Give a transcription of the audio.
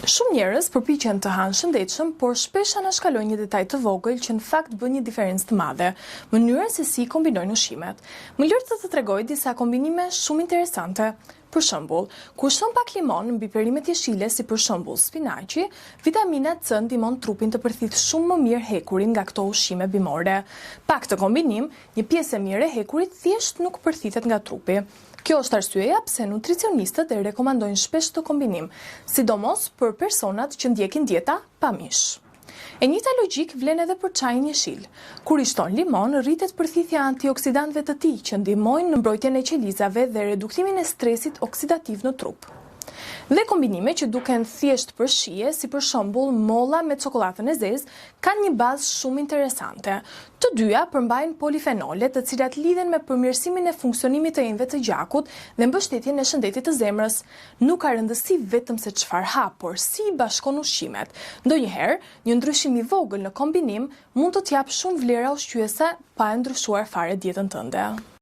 Shumë njerëz përpiqen të hanë shëndetshëm, por shpesh anashkalojnë një detaj të vogël që në fakt bën një diferencë të madhe: mënyra se si kombinojnë ushqimet. Më lër të tregoj disa kombinime shumë interesante. Për shembull, kur shton pak limon mbi perimet jeshile, si për shembull spinaqi, vitamina C ndihmon trupin të përthith shumë më mirë hekurin nga këto ushqime bimore. Pa këtë kombinim, një pjesë e mirë e hekurit thjesht nuk përthithet nga trupi. Kjo është arsyeja pse nutricionistët e rekomandojnë shpesh këtë kombinim, sidomos për personat që ndjekin dieta pa mish. E njëjta logjik vlen edhe për çajin jeshil. Kur i shton limon, rritet përthithja antioksidantëve të tij që ndihmojnë në mbrojtjen e qelizave dhe reduktimin e stresit oksidativ në trup. Dhe kombinime që duken thjesht për shije, si për shembull molla me çokoladën e zezë, kanë një bazë shumë interesante. Të dyja përmbajnë polifenole, të cilat lidhen me përmirësimin e funksionimit të enëve të gjakut dhe mbështetjen e shëndetit të zemrës. Nuk ka rëndësi vetëm se çfarë ha, por si i bashkon ushqimet. Ndonjëherë, një ndryshim i vogël në kombinim mund të t'jap shumë vlera ushqyese pa e ndryshuar fare dietën tënde.